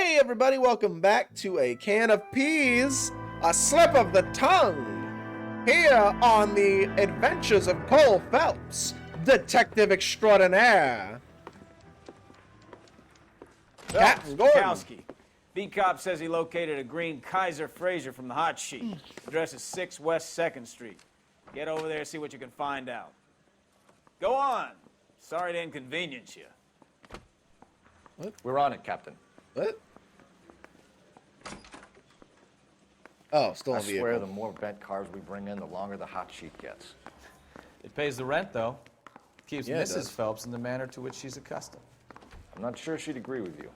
Hey everybody, welcome back to A Can of Peas, a slip of the tongue, here on the adventures of Cole Phelps, detective extraordinaire. Captain Gordon. Beat cop says he located a green Kaiser Fraser from the hot sheet. Address is 6 West 2nd Street. Get over there and see what you can find out. Go on. Sorry to inconvenience you. What? We're on it, Captain. What? Oh, stolen vehicle. I swear the more bent cars we bring in, the longer the hot sheet gets. It pays the rent, though. Keeps Yeah, Mrs. Phelps in the manner to which she's accustomed. I'm not sure she'd agree with you.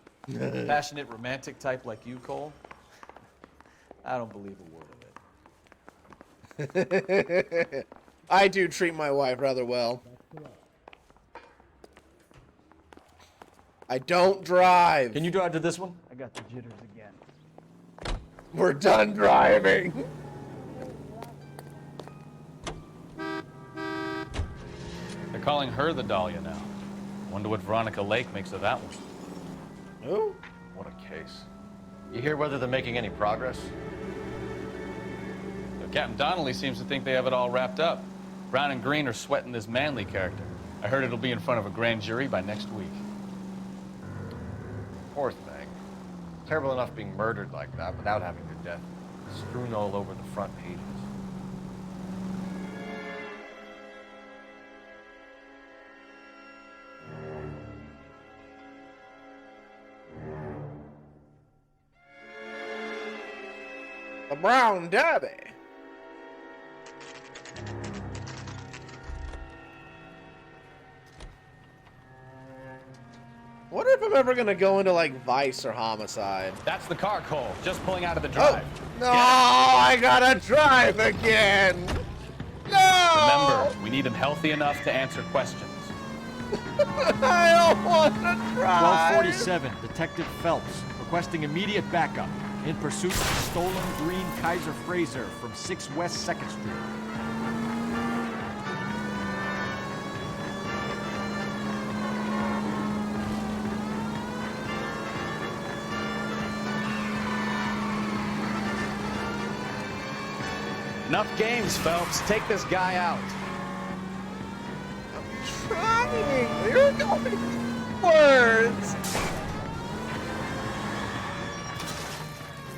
Passionate, romantic type like you, Cole? I don't believe a word of it. I do treat my wife rather well. I don't drive. Can you drive to this one? I got the jitters again. We're done driving. They're calling her the Dahlia now. Wonder what Veronica Lake makes of that one. Who? What a case. You hear whether they're making any progress? Captain Donnelly seems to think they have it all wrapped up. Brown and Green are sweating this Manley character. I heard it'll be in front of a grand jury by next week. Poor thing. Terrible enough being murdered like that without having her death strewn all over the front pages. The Brown Derby. What if I'm ever gonna go into like Vice or Homicide? That's the car, Cole. Just pulling out of the drive. Oh, no, I gotta drive again. No. Remember, we need him healthy enough to answer questions. I don't want to drive. 1247, Detective Phelps, requesting immediate backup in pursuit of a stolen green Kaiser Fraser from 6 West 2nd Street. Enough games, Phelps. Take this guy out. I'm trying. You're going words.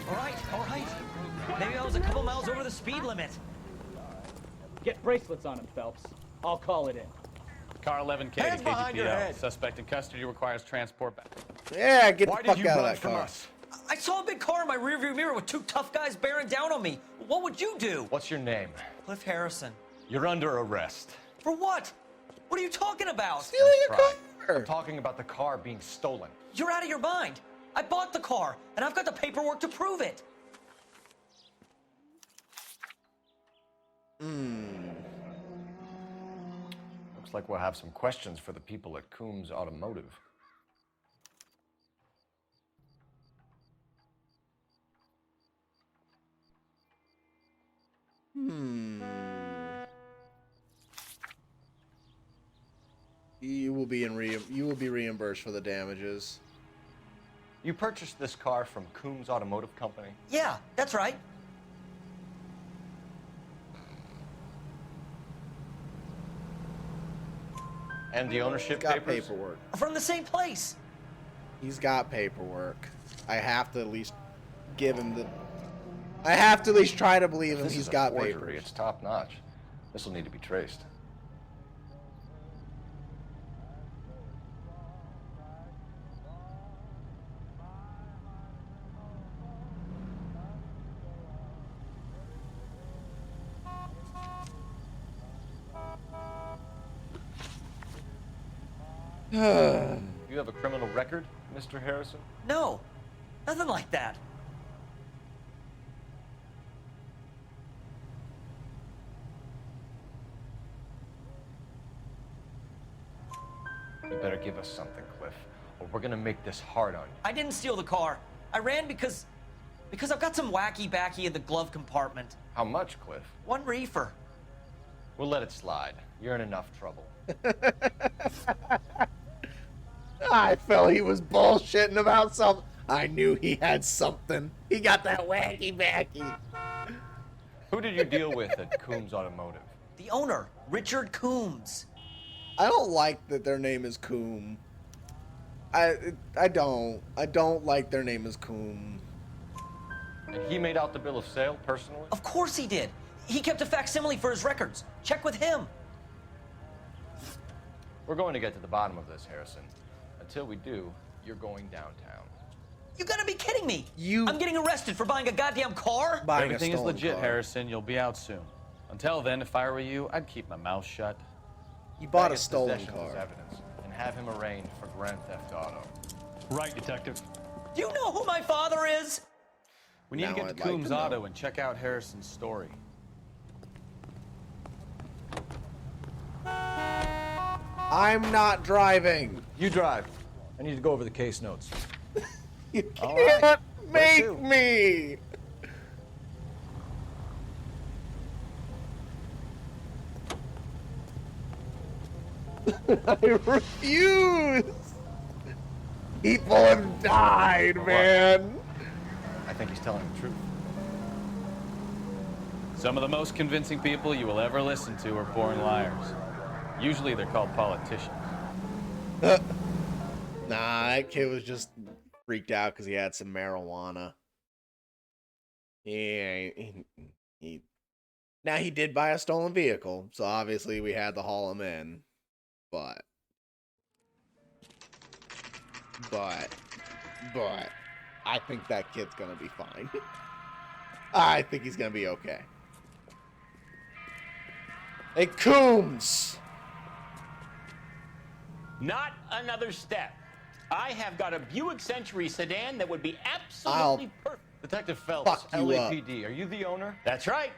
All right. Maybe I was a couple miles over the speed limit. Get bracelets on him, Phelps. I'll call it in. Car 11K Hands to behind your KGPL. head. Suspect in custody requires transport back. Yeah, get Why the fuck did you out of run that from car. us? I saw a big car in my rearview mirror with 2 tough guys bearing down on me. What would you do? What's your name? Cliff Harrison. You're under arrest. For what? What are you talking about? Stealing a Try. car. I'm talking about the car being stolen. You're out of your mind. I bought the car, and I've got the paperwork to prove it. Looks like we'll have some questions for the people at Coombs Automotive. You will be reimbursed for the damages. You purchased this car from Coombs Automotive Company? Yeah, that's right. And the ownership He's got papers? paperwork. From the same place. He's got paperwork. I have to at least give him the. I have to at least try to believe him. This He's is a got forgery. papers. It's top notch. This will need to be traced. You have a criminal record, Mr. Harrison? No, nothing like that. You better give us something, Cliff, or we're gonna make this hard on you. I didn't steal the car. I ran because I've got some wacky backy in the glove compartment. How much, Cliff? 1 reefer. We'll let it slide. You're in enough trouble. I felt he was bullshitting about something. I knew he had something. He got that wacky backy. Who did you deal with at Coombs Automotive? The owner, Richard Coombs. I don't like that their name is Coombe. I don't like their name is Coombe. And he made out the bill of sale personally? Of course he did. He kept a facsimile for his records. Check with him. We're going to get to the bottom of this, Harrison. Until we do, you're going downtown. You gotta be kidding me. You- I'm getting arrested for buying a goddamn car? Buying Everything a is stolen legit, car. Harrison. You'll be out soon. Until then, if I were you, I'd keep my mouth shut. You bought a Get stolen possession of his car. evidence and have him arraigned for grand theft auto. Right, Detective. Do you know who my father is? We need Now to get I'd to like Coombs to know. Auto and check out Harrison's story. I'm not driving. You drive. I need to go over the case notes. You All right. can't Where make to? me. I refuse. People have died, man. I think he's telling the truth. Some of the most convincing people you will ever listen to are born liars. Usually they're called politicians. Nah, that kid was just freaked out because he had some marijuana. Now he did buy a stolen vehicle, so obviously we had to haul him in. But I think that kid's gonna be fine. I think he's gonna be okay. Hey, Coombs! Not another step. I have got a Buick Century sedan that would be absolutely perfect. Detective Phelps, Fuck you up. LAPD, are you the owner? That's right.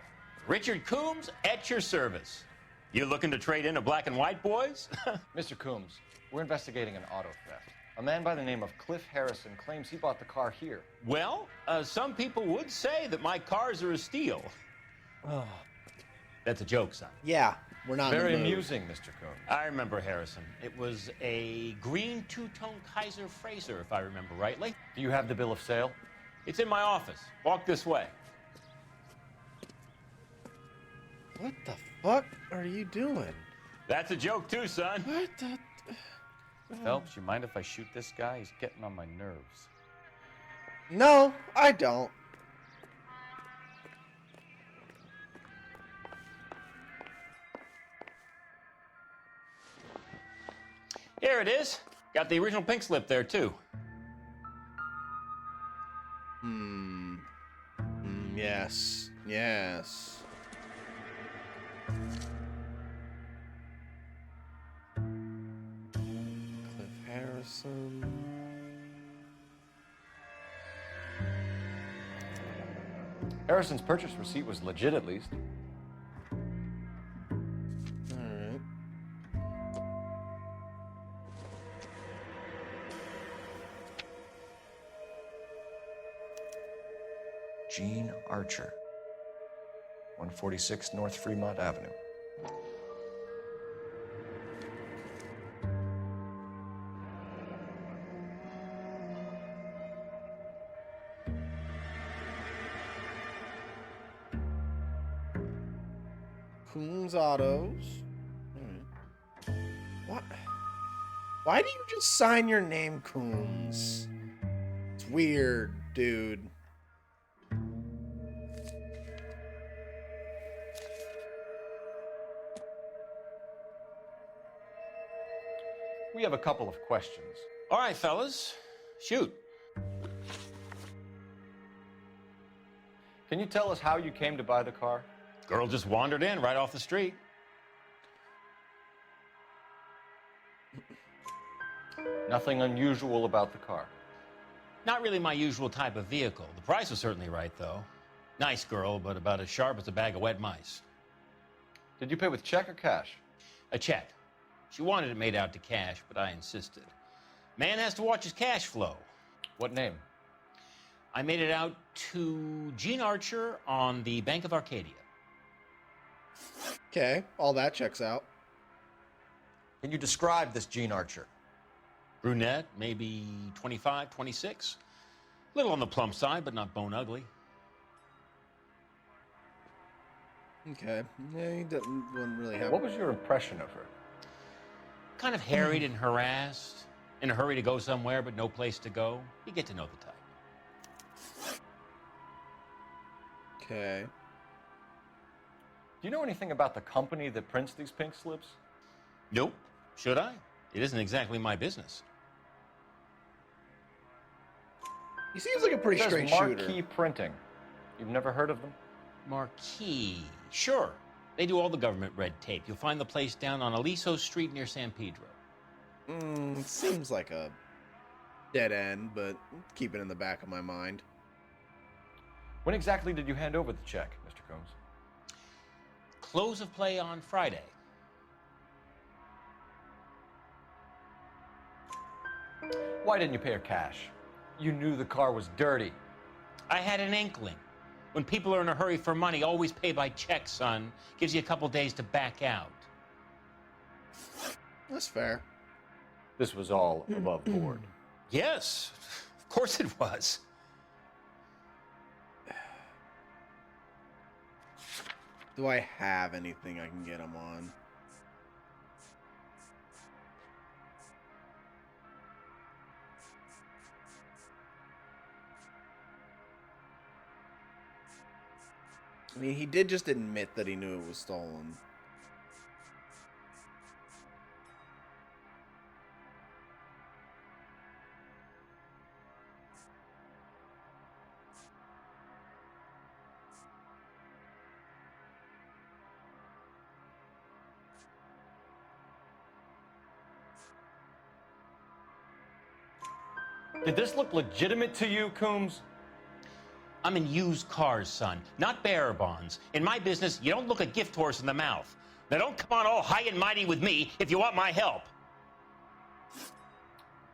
Richard Coombs at your service. You looking to trade in a black and white, boys? Mr. Coombs, we're investigating an auto theft. A man by the name of Cliff Harrison claims he bought the car here. Well, some people would say that my cars are a steal. That's a joke, son. Yeah, we're not in Very the mood. amusing, Mr. Coombs. I remember Harrison. It was a green two-tone Kaiser Frazer, if I remember rightly. Do you have the bill of sale? It's in my office. Walk this way. What the fuck are you doing? That's a joke too, son. What the... Phelps, you mind if I shoot this guy? He's getting on my nerves. No, I don't. Here it is. Got the original pink slip there, too. Yes. Yes. Cliff Harrison. Harrison's purchase receipt was legit, at least. Alright. Gene Archer, 146 North Fremont Avenue. Coombs Autos. What? Why do you just sign your name Coombs? It's weird, dude. We have a couple of questions. All right, fellas. Shoot. Can you tell us how you came to buy the car? Girl just wandered in right off the street. Nothing unusual about the car. Not really my usual type of vehicle. The price was certainly right, though. Nice girl, but about as sharp as a bag of wet mice. Did you pay with check or cash? A check. She wanted it made out to cash, but I insisted. Man has to watch his cash flow. What name? I made it out to Gene Archer on the Bank of Arcadia. Okay, all that checks out. Can you describe this Gene Archer? Brunette, maybe 25, 26. Little on the plump side, but not bone ugly. Okay. Yeah, he wouldn't really have. What was your impression of her? Kind of harried and harassed. In a hurry to go somewhere, but no place to go. You get to know the type. Okay. Do you know anything about the company that prints these pink slips? Nope. Should I? It isn't exactly my business. He seems like a pretty It says straight Marquee shooter. Printing. You've never heard of them? Marquee. Sure. They do all the government red tape. You'll find the place down on Aliso Street near San Pedro. Seems like a dead end, but keep it in the back of my mind. When exactly did you hand over the check, Mr. Combs? Close of play on Friday. Why didn't you pay her cash? You knew the car was dirty. I had an inkling. When people are in a hurry for money, always pay by check, son. Gives you a couple days to back out. That's fair. This was all above board. Yes, of course it was. Do I have anything I can get him on? I mean, he did just admit that he knew it was stolen. Did this look legitimate to you, Coombs? I'm in used cars, son, not bearer bonds. In my business, you don't look a gift horse in the mouth. Now don't come on all high and mighty with me if you want my help.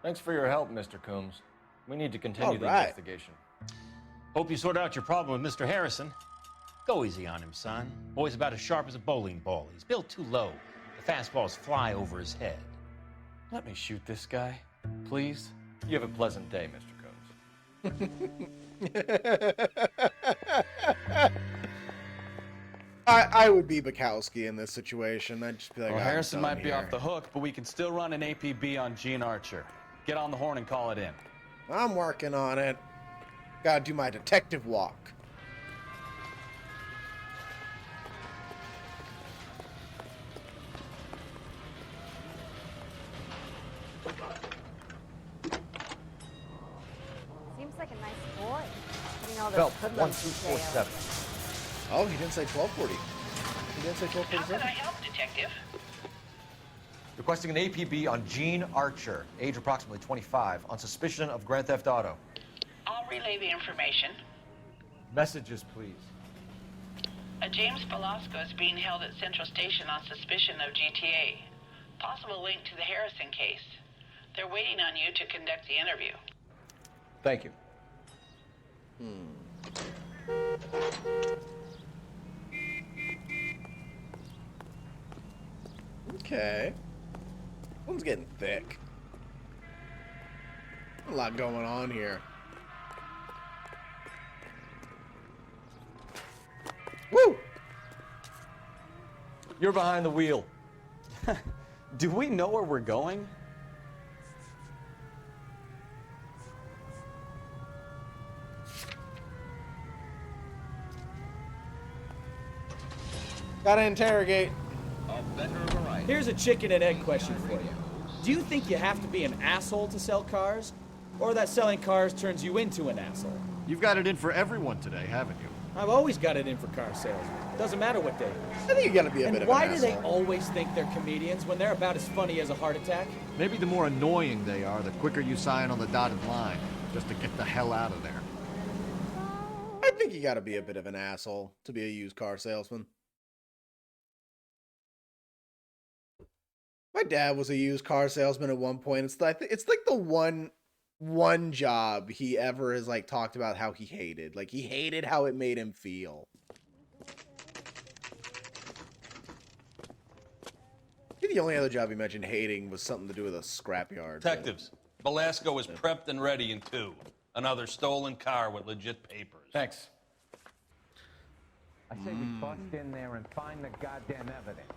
Thanks for your help, Mr. Coombs. We need to continue the Alright. investigation. Hope you sort out your problem with Mr. Harrison. Go easy on him, son. Boy's about as sharp as a bowling ball. He's built too low. The fastballs fly over his head. Let me shoot this guy, please. You have a pleasant day, Mr. Combs. I would be Bukowski in this situation. I'd just be like, Well, "I'm Harrison done might be here." off the hook, but we can still run an APB on Gene Archer. Get on the horn and call it in. I'm working on it. Gotta do my detective walk. Seems like a nice boy. You know, Phelps, the 1247. Oh, he didn't say 1240. He didn't say 1247. How can I help, Detective? Requesting an APB on Gene Archer, age approximately 25, on suspicion of grand theft auto. I'll relay the information. Messages, please. A James Velasco is being held at Central Station on suspicion of GTA. Possible link to the Harrison case. They're waiting on you to conduct the interview. Thank you. Okay. One's getting thick. A lot going on here. Woo! You're behind the wheel. Do we know where we're going? Gotta interrogate. Here's a chicken and egg question for you. Do you think you have to be an asshole to sell cars? Or that selling cars turns you into an asshole? You've got it in for everyone today, haven't you? I've always got it in for car salesmen. Doesn't matter what they do. I think you gotta be a And bit of why an do they asshole. always think they're comedians when they're about as funny as a heart attack? Maybe the more annoying they are, the quicker you sign on the dotted line, just to get the hell out of there. I think you gotta be a bit of an asshole to be a used car salesman. My dad was a used car salesman at one point. It's like the one job he ever has like talked about how he hated. Like he hated how it made him feel. I think the only other job he mentioned hating was something to do with a scrapyard. Detectives, Velasco is prepped and ready in 2. Another stolen car with legit papers. Thanks. I say we bust in there and find the goddamn evidence.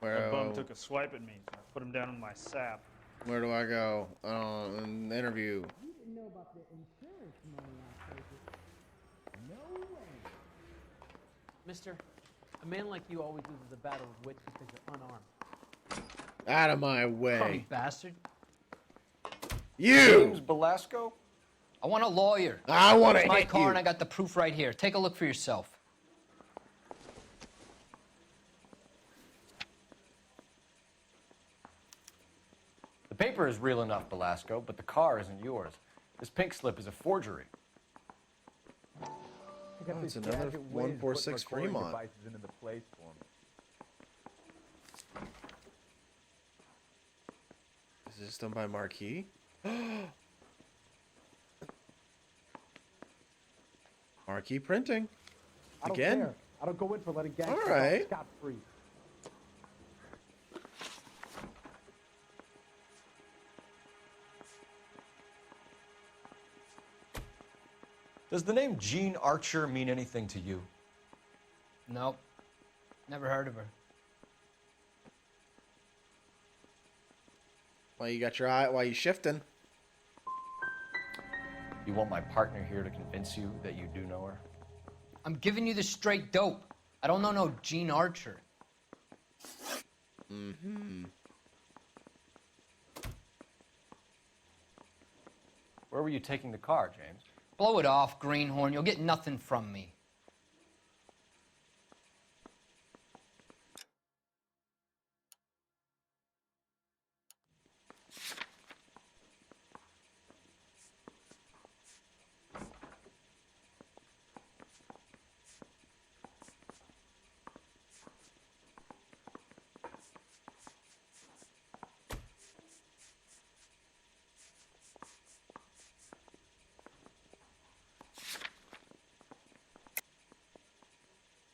That bum took a swipe at me, so I put him down in my sap. Where do I go? An interview. You didn't know about the insurance money I paid. No way. Mister, a man like you always loses a battle of wits because you're unarmed. Out of my way. Crummy bastard. You! James Belasco? I want a lawyer. I want to hit my hit car you. and I got the proof right here. Take a look for yourself. The paper is real enough, Belasco, but the car isn't yours. This pink slip is a forgery. Oh, it's another 146 Fremont. Into the place for me. Is this done by Marquis? Marquis printing. Again. I don't go in for letting gangs All right. scot free. Does the name Jean Archer mean anything to you? Nope. Never heard of her. Why you got your eye? Why you shifting? You want my partner here to convince you that you do know her? I'm giving you the straight dope. I don't know no Jean Archer. Mm-hmm. Where were you taking the car, James? Blow it off, greenhorn. You'll get nothing from me.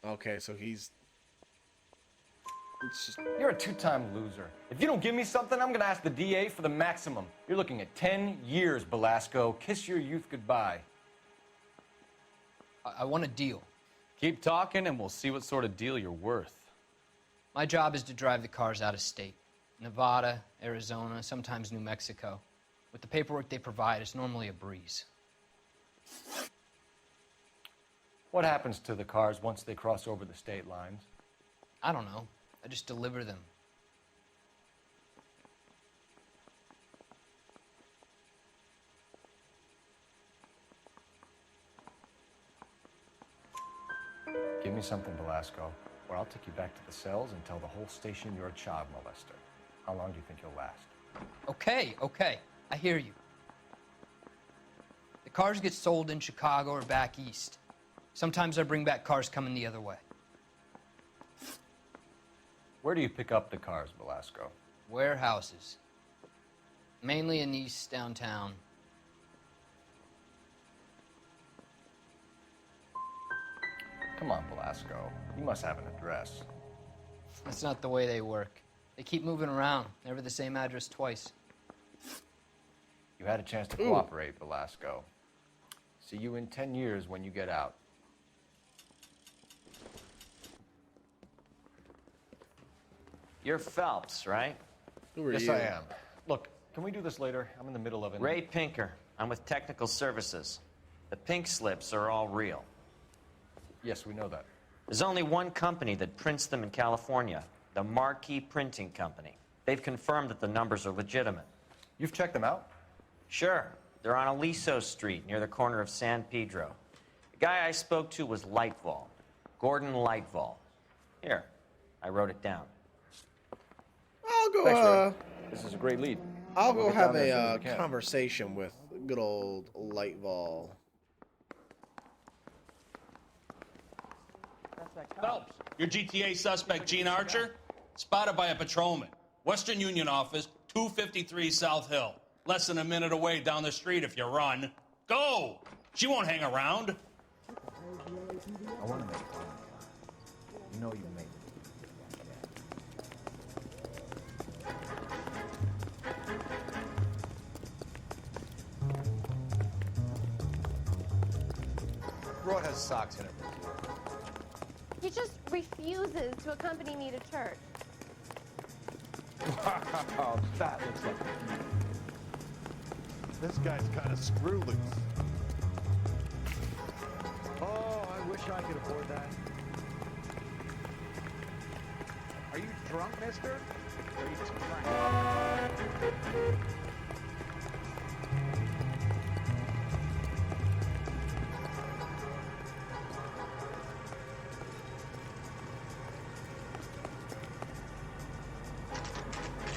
Okay, so he's... It's just... You're a two-time loser. If you don't give me something, I'm gonna ask the DA for the maximum. You're looking at 10 years, Belasco. Kiss your youth goodbye. I want a deal. Keep talking and we'll see what sort of deal you're worth. My job is to drive the cars out of state. Nevada, Arizona, sometimes New Mexico. With the paperwork they provide, it's normally a breeze. What happens to the cars once they cross over the state lines? I don't know. I just deliver them. Give me something, Belasco, or I'll take you back to the cells and tell the whole station you're a child molester. How long do you think you'll last? Okay. I hear you. The cars get sold in Chicago or back east. Sometimes I bring back cars coming the other way. Where do you pick up the cars, Belasco? Warehouses. Mainly in East downtown. Come on, Belasco. You must have an address. That's not the way they work. They keep moving around, never the same address twice. You had a chance to cooperate, Belasco. See you in 10 years when you get out. You're Phelps, right? Who are yes, you? I am. Look, can we do this later? I'm in the middle of it. Ray Pinker. I'm with Technical Services. The pink slips are all real. Yes, we know that. There's only one company that prints them in California, the Marquis Printing Company. They've confirmed that the numbers are legitimate. You've checked them out? Sure. They're on Aliso Street, near the corner of San Pedro. The guy I spoke to was Lightval. Gordon Lightval. Here, I wrote it down. I'll go, Thanks, Ray. This is a great lead. I'll We'll go get have down there as soon as a we can. conversation with good old Lightval. Phelps, your GTA suspect, Jean Archer, spotted by a patrolman. Western Union office, 253 South Hill. Less than a minute away down the street if you run. Go! She won't hang around. I want to make fun. You know you make it. brought her socks in it. He just refuses to accompany me to church. Wow, that looks like a beauty. This guy's kind of screw loose. Oh, I wish I could afford that. Are you drunk, mister? Or are you just crying?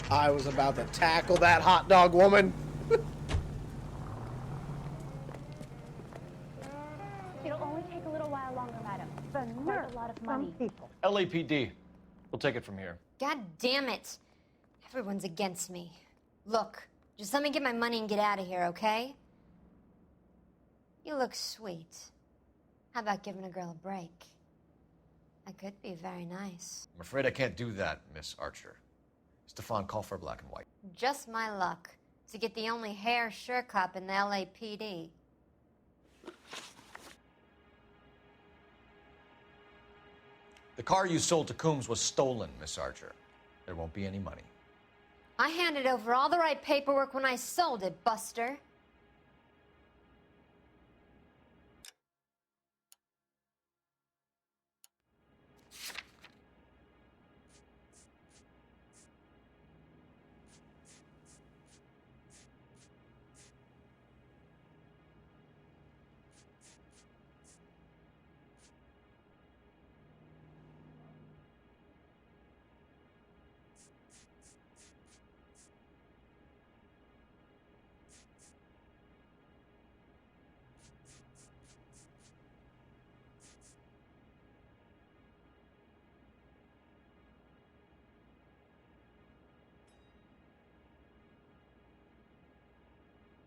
I was about to tackle that hot dog woman. It'll only take a little while longer, madam. The nerve, a lot of money. LAPD. We'll take it from here. God damn it. Everyone's against me. Look, just let me get my money and get out of here, okay? You look sweet. How about giving a girl a break? I could be very nice. I'm afraid I can't do that, Miss Archer. Stefan, call for black and white. Just my luck to get the only hair sure cop in the LAPD. The car you sold to Coombs was stolen, Miss Archer. There won't be any money. I handed over all the right paperwork when I sold it, Buster.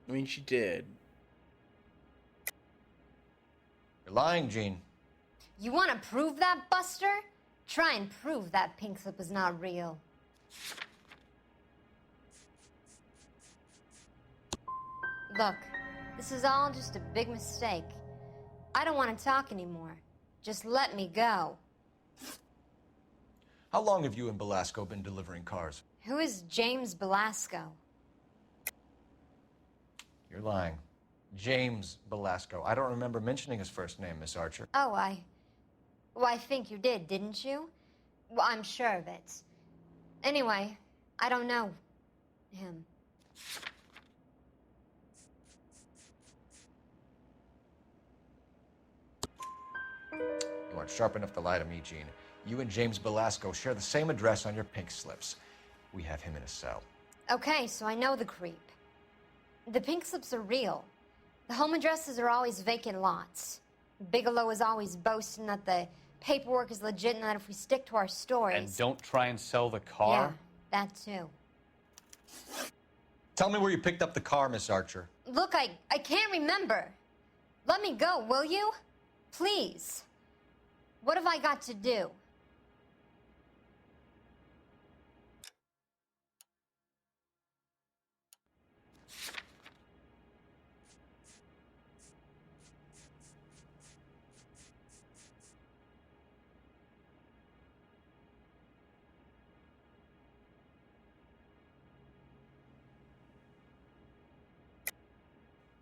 I mean, she did. You're lying, Gene. You want to prove that, Buster? Try and prove that pink slip is not real. Look, this is all just a big mistake. I don't want to talk anymore. Just let me go. How long have you and Belasco been delivering cars? Who is James Belasco? You're lying. James Belasco. I don't remember mentioning his first name, Miss Archer. Oh, Well, I think you did, didn't you? Well, I'm sure of it. Anyway, I don't know him. You aren't sharp enough to lie to me, Gene. You and James Belasco share the same address on your pink slips. We have him in a cell. Okay, so I know the creep. The pink slips are real. The home addresses are always vacant lots. Bigelow is always boasting that the paperwork is legit and that if we stick to our stories... And don't try and sell the car? Yeah, that too. Tell me where you picked up the car, Miss Archer. Look, I can't remember. Let me go, will you? Please. What have I got to do?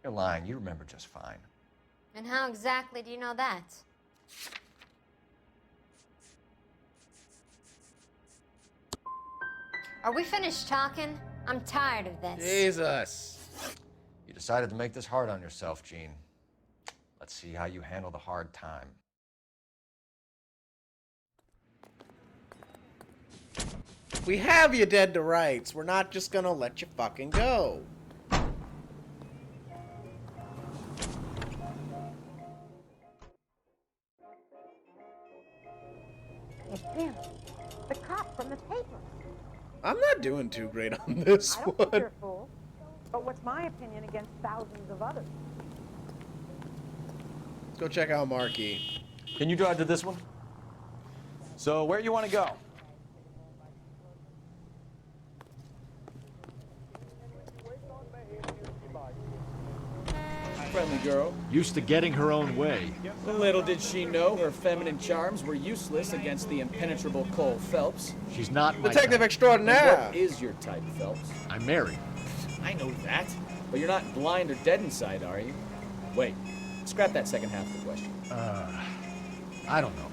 You're lying. You remember just fine. And how exactly do you know that? Are we finished talking? I'm tired of this. Jesus. You decided to make this hard on yourself, Gene. Let's see how you handle the hard time. We have you dead to rights. We're not just gonna let you fucking go. It's him. The cop from the paper. I'm not doing too great on this I don't think you're one. a fool. But what's my opinion against thousands of others? Let's go check out Marky. Can you drive to this one? So where you want to go? friendly girl. Used to getting her own way. Little did she know her feminine charms were useless against the impenetrable Cole Phelps. She's not my Detective type. extraordinaire. What is your type, Phelps? I'm married. I know that, but you're not blind or dead inside, are you? Wait, scrap that second half of the question. I don't know.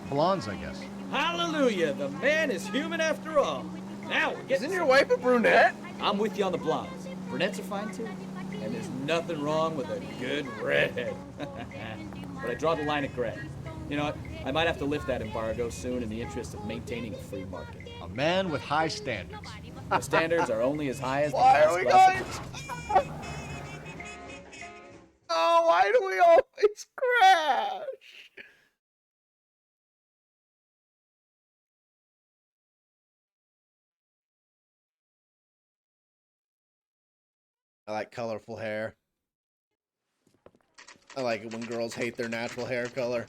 Blondes, I guess. Hallelujah, the man is human after all. Now we're getting... Isn't your wife a brunette? I'm with you on the blondes. Brunettes are fine too. And there's nothing wrong with a good redhead. But I draw the line at gray. You know what? I might have to lift that embargo soon in the interest of maintaining a free market. A man with high standards. The standards are only as high as the Why are we going? Oh, why do we always crash? I like colorful hair. I like it when girls hate their natural hair color.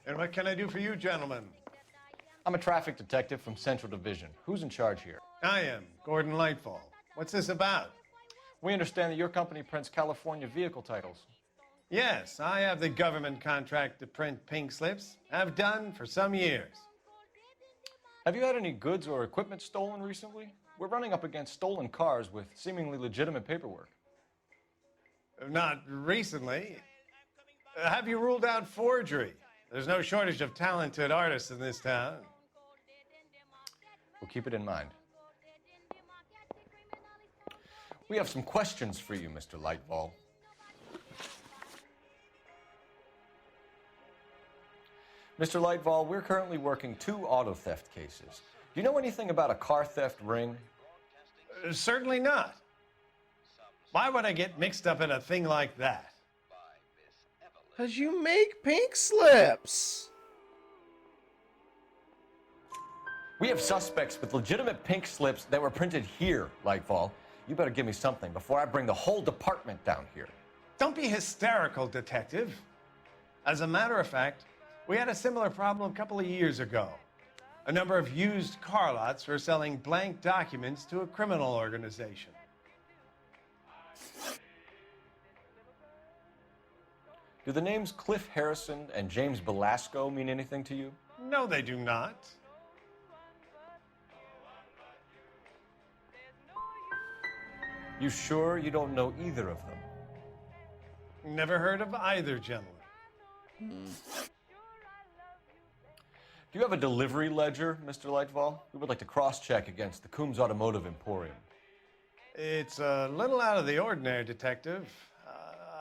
And what can I do for you, gentlemen? I'm a traffic detective from Central Division. Who's in charge here? I am, Gordon Lightfall. What's this about? We understand that your company prints California vehicle titles. Yes, I have the government contract to print pink slips. I've done for some years. Have you had any goods or equipment stolen recently? We're running up against stolen cars with seemingly legitimate paperwork. Not recently. Have you ruled out forgery? There's no shortage of talented artists in this town. We'll keep it in mind. We have some questions for you, Mr. Lightfall. Mr. Lightfall, we're currently working 2 auto theft cases. Do you know anything about a car theft ring? Certainly not. Why would I get mixed up in a thing like that? 'Cause you make pink slips. We have suspects with legitimate pink slips that were printed here, Lightfall. You better give me something before I bring the whole department down here. Don't be hysterical, Detective. As a matter of fact, we had a similar problem a couple of years ago. A number of used car lots were selling blank documents to a criminal organization. Do the names Cliff Harrison and James Belasco mean anything to you? No, they do not. You sure you don't know either of them? Never heard of either gentleman. Do you have a delivery ledger, Mr. Lightfall? We would like to cross-check against the Coombs Automotive Emporium. It's a little out of the ordinary, Detective.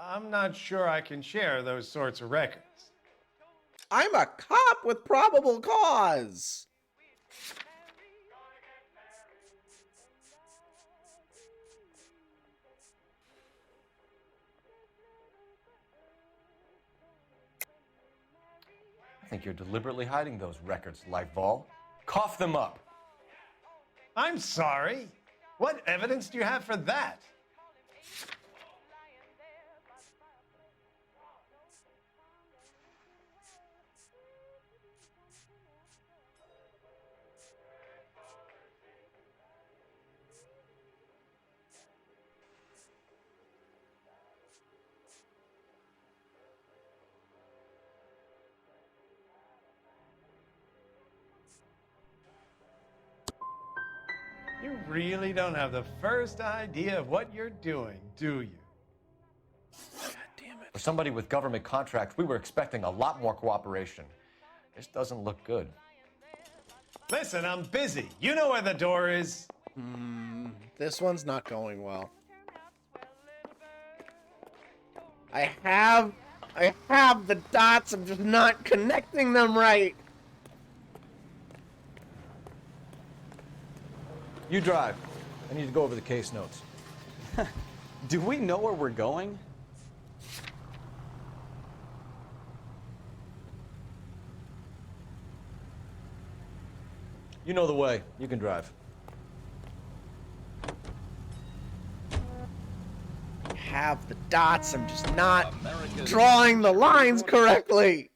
I'm not sure I can share those sorts of records. I'm a cop with probable cause. I think you're deliberately hiding those records, Lightfall. Cough them up. I'm sorry. What evidence do you have for that? You really don't have the first idea of what you're doing, do you? God damn it. For somebody with government contracts, we were expecting a lot more cooperation. This doesn't look good. Listen, I'm busy. You know where the door is. This one's not going well. I have the dots, I'm just not connecting them right. You drive. I need to go over the case notes. Do we know where we're going? You know the way. You can drive. have the dots. I'm just not drawing the lines correctly.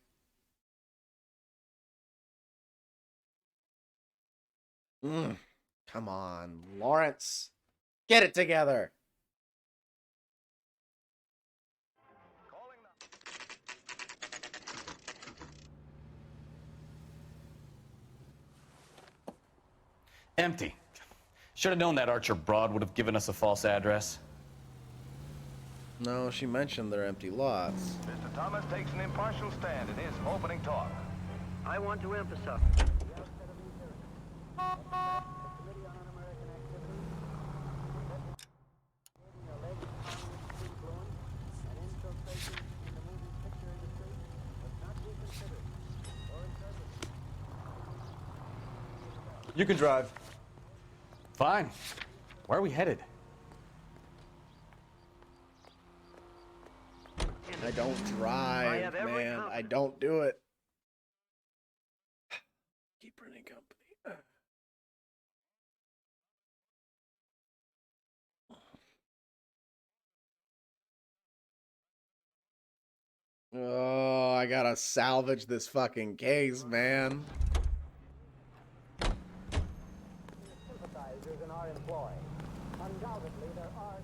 Come on, Lawrence. Get it together. Empty. Should have known that Archer broad would have given us a false address. No, she mentioned they're empty lots. Mr. Thomas takes an impartial stand in his opening talk. I want to emphasize. You can drive. Fine. Where are we headed? I don't drive, man. I don't do it. Keep printing company. Oh, I gotta salvage this fucking case, man. Sympathizers in our employ. Undoubtedly, there are.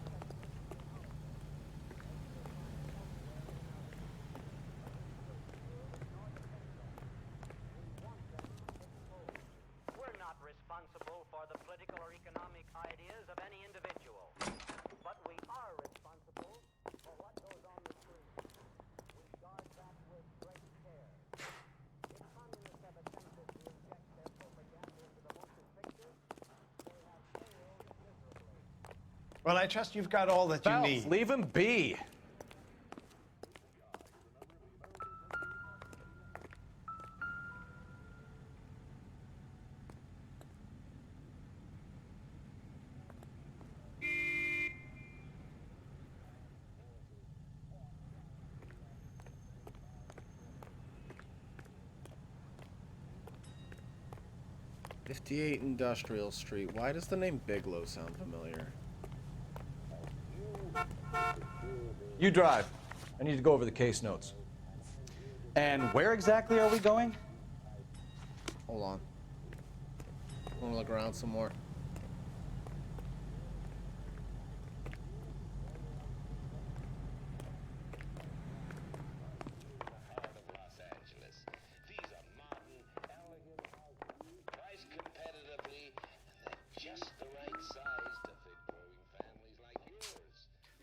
We're not responsible for the political or economic ideas of any individual, but we are responsible for what goes on the street. We guard that with great care. If communists have attempted to inject their propaganda into the motion picture, they have failed miserably. Well, I trust you've got all that you Phelps, need. leave him be. '58 Industrial Street. Why does the name Bigelow sound familiar? You drive. I need to go over the case notes. And where exactly are we going? Hold on. I want to look around some more.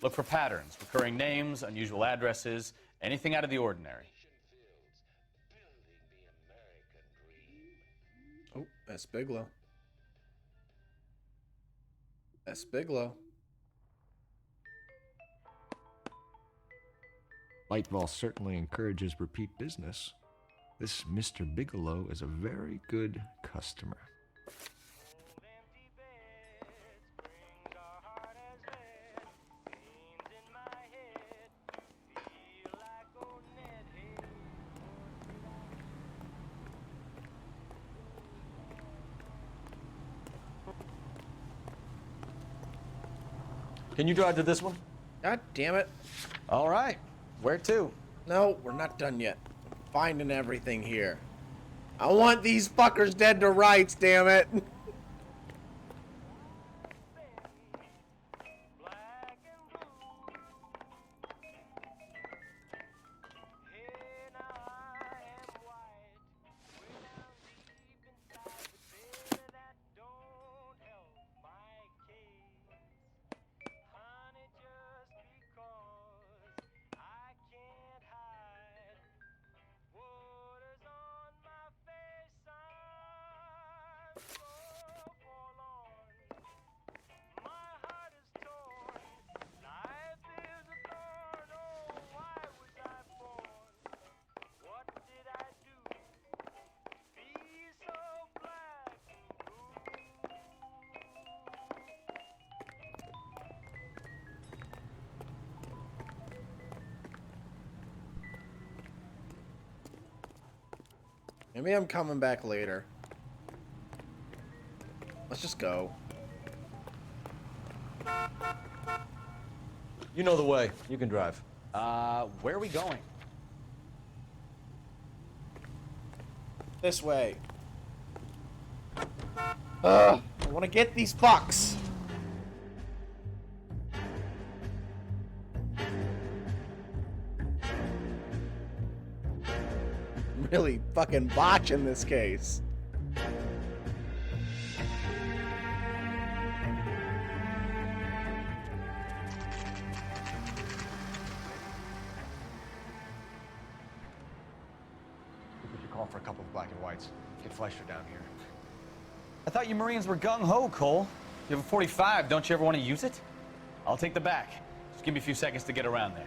Look for patterns, recurring names, unusual addresses, anything out of the ordinary. Oh, that's Bigelow. That's Bigelow. Lightball certainly encourages repeat business. This Mr. Bigelow is a very good customer. Can you drive to this one? God damn it. All right. Where to? No, we're not done yet. I'm finding everything here. I want these fuckers dead to rights, damn it. Maybe I'm coming back later. Let's just go. You know the way. You can drive. Where are we going? This way. I want to get these bucks. Really fucking botching this case. We could call for a couple of black and whites. Get Fleischer down here. I thought you Marines were gung-ho, Cole. You have a 45. Don't you ever want to use it? I'll take the back. Just give me a few seconds to get around there.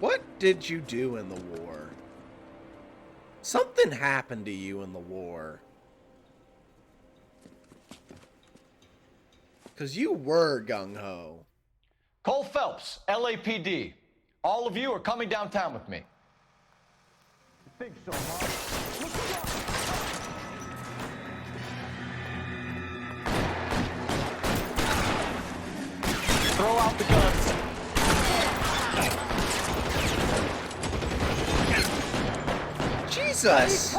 What did you do in the war? Something happened to you in the war. Because you were gung-ho. Cole Phelps, LAPD. All of you are coming downtown with me. You think so, Mark? Throw out the guns. Jesus!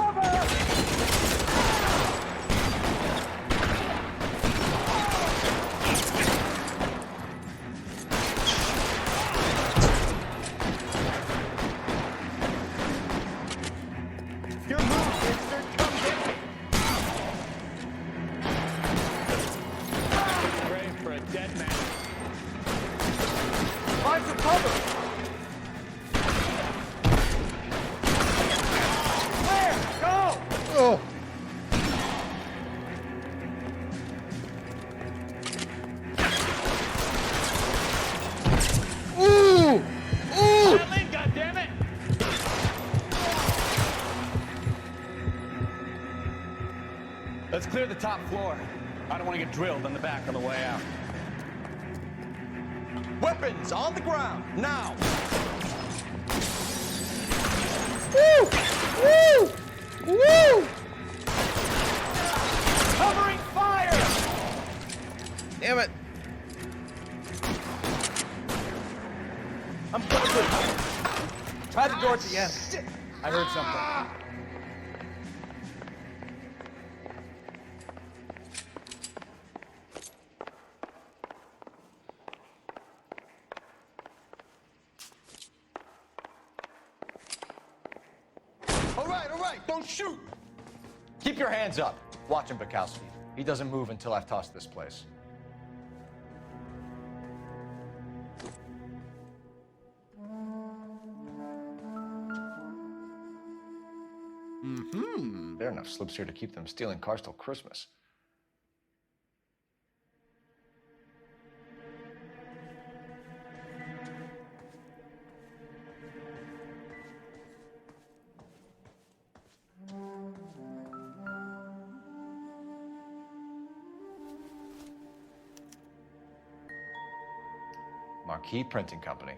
Your move, mister. Come get me. Pray for a dead man. Find some cover. Oh! Ooh! Ooh! Goddammit! Let's clear the top floor. I don't want to get drilled on the back on the way out. Weapons on the ground, now! Woo! Woo! Woo! Covering fire! Damn it. I'm good. Try the door at the end. I heard something. All right, don't shoot! Keep your hands up. Watch him, Bukowski. He doesn't move until I've tossed this place. Mm-hmm. There are enough slips here to keep them stealing cars till Christmas. Marquee Printing Company.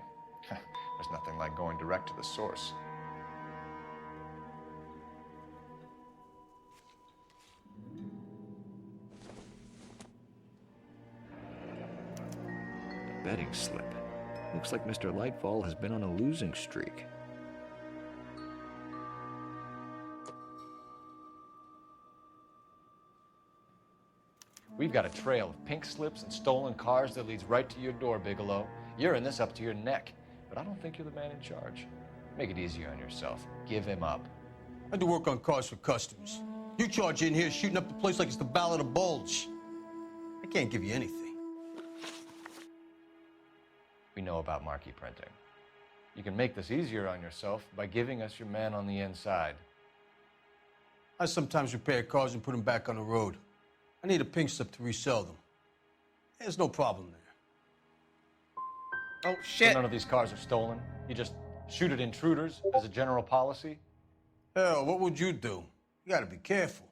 There's nothing like going direct to the source. Betting slip. Looks like Mr. Lightfall has been on a losing streak. We've got a trail of pink slips and stolen cars that leads right to your door, Bigelow. You're in this up to your neck, but I don't think you're the man in charge. Make it easier on yourself. Give him up. I do work on cars for customers. You charge in here shooting up the place like it's the Ballad of Bulge. I can't give you anything. We know about marquee printing. You can make this easier on yourself by giving us your man on the inside. I sometimes repair cars and put them back on the road. I need a pink slip to resell them. There's no problem there. Oh, shit. So none of these cars are stolen? You just shoot at intruders as a general policy? Hell, what would you do? You gotta be careful.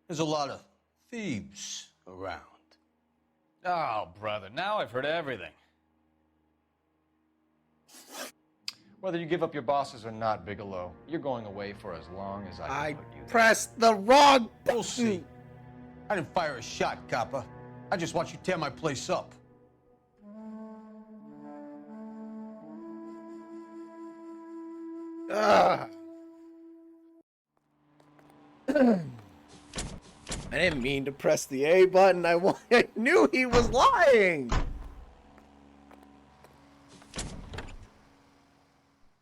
There's a lot of thieves around. Oh, brother, now I've heard everything. Whether you give up your bosses or not, Bigelow, you're going away for as long as I can put you there. Pressed the wrong button. We'll see. I didn't fire a shot, copper. I just want you to tear my place up. I didn't mean to press the A button. I knew he was lying.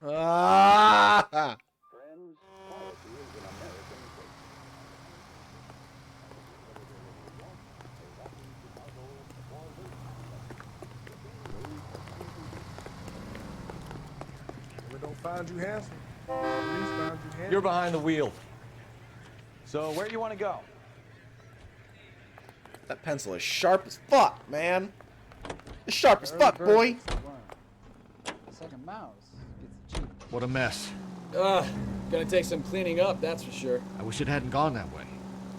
Ah! We don't find you handsome. Police found you handsome. You're behind the wheel. So where do you want to go? That pencil is sharp as fuck, man. It's sharp as fuck, boy. It's like a mouse. Gets cheap. What a mess. Gonna take some cleaning up, that's for sure. I wish it hadn't gone that way.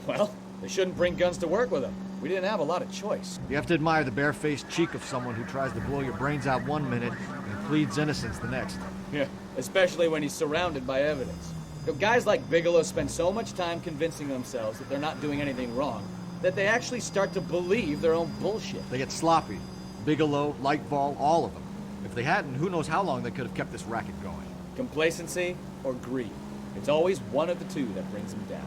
Well, they shouldn't bring guns to work with them. We didn't have a lot of choice. You have to admire the barefaced cheek of someone who tries to blow your brains out one minute and pleads innocence the next. Yeah, especially when he's surrounded by evidence. You know, guys like Bigelow spend so much time convincing themselves that they're not doing anything wrong that they actually start to believe their own bullshit. They get sloppy. Bigelow, Lightfall, all of them. If they hadn't, who knows how long they could have kept this racket going. Complacency or greed. It's always one of the two that brings them down.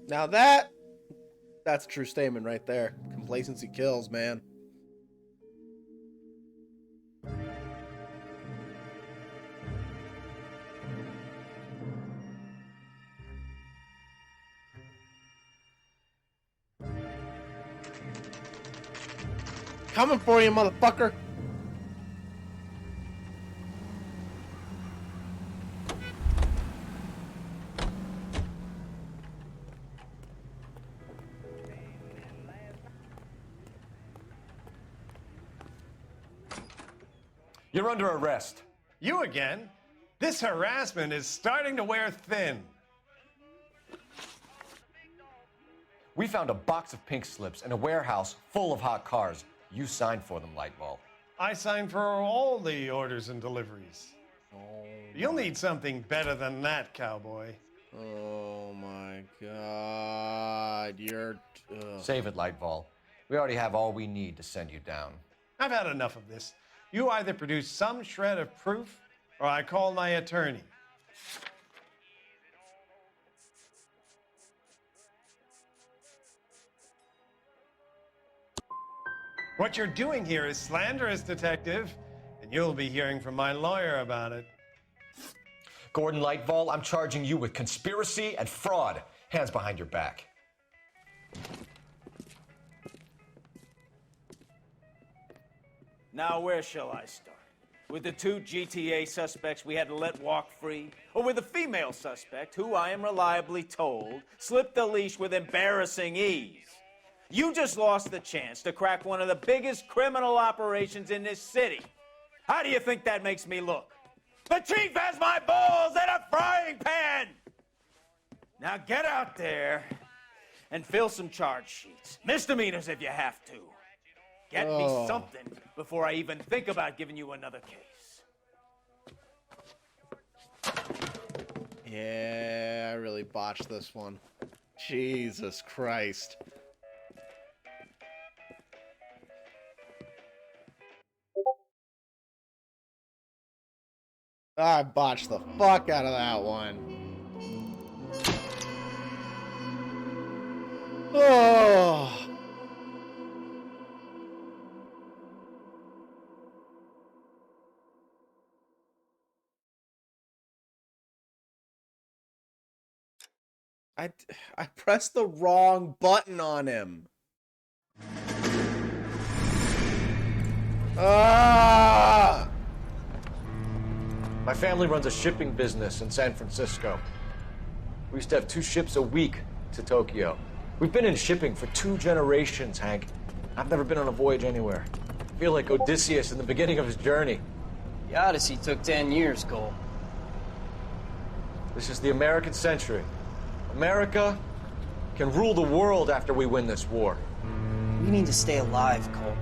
Now that's a true statement right there. Complacency kills, man. Coming for you, motherfucker. You're under arrest. You again? This harassment is starting to wear thin. We found a box of pink slips in a warehouse full of hot cars. You signed for them, Lightball. I signed for all the orders and deliveries. You'll need something better than that, cowboy. Oh my god, you're... Save it, Lightball. We already have all we need to send you down. I've had enough of this. You either produce some shred of proof, or I call my attorney. What you're doing here is slanderous, detective, and you'll be hearing from my lawyer about it. Gordon Lightball, I'm charging you with conspiracy and fraud. Hands behind your back. Now, where shall I start? With the two GTA suspects we had to let walk free? Or with the female suspect, who I am reliably told slipped the leash with embarrassing ease? You just lost the chance to crack one of the biggest criminal operations in this city. How do you think that makes me look? The chief has my balls in a frying pan! Now get out there and fill some charge sheets. Misdemeanors if you have to. Get me something before I even think about giving you another case. Yeah, I really botched this one. Jesus Christ. I botched the fuck out of that one. Oh. I pressed the wrong button on him. Ah! My family runs a shipping business in San Francisco. We used to have 2 ships a week to Tokyo. We've been in shipping for 2 generations, Hank. I've never been on a voyage anywhere. I feel like Odysseus in the beginning of his journey. The Odyssey took 10 years, Cole. This is the American century. America can rule the world after we win this war. We need to stay alive, Cole.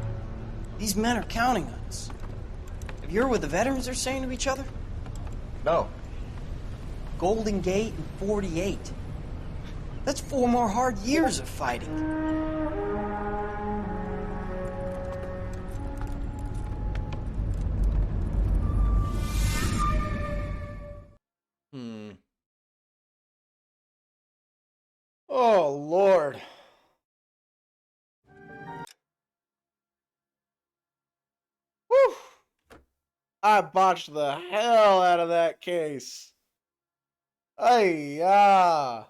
These men are counting on us. You hear what the veterans are saying to each other? No. Golden Gate and 48. That's 4 more hard years of fighting. Oh, Lord. Whew. I botched the hell out of that case. Ay, yeah.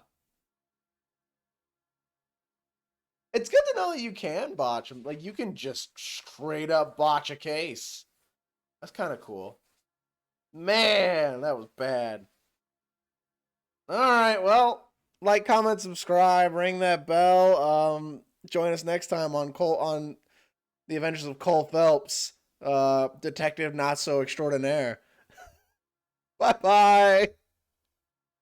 It's good to know that you can botch them. Like, you can just straight up botch a case. That's kind of cool. Man, that was bad. All right, well, like, comment, subscribe, ring that bell. Join us next time on The Adventures of Cole Phelps, Detective Not So Extraordinaire. Bye-bye.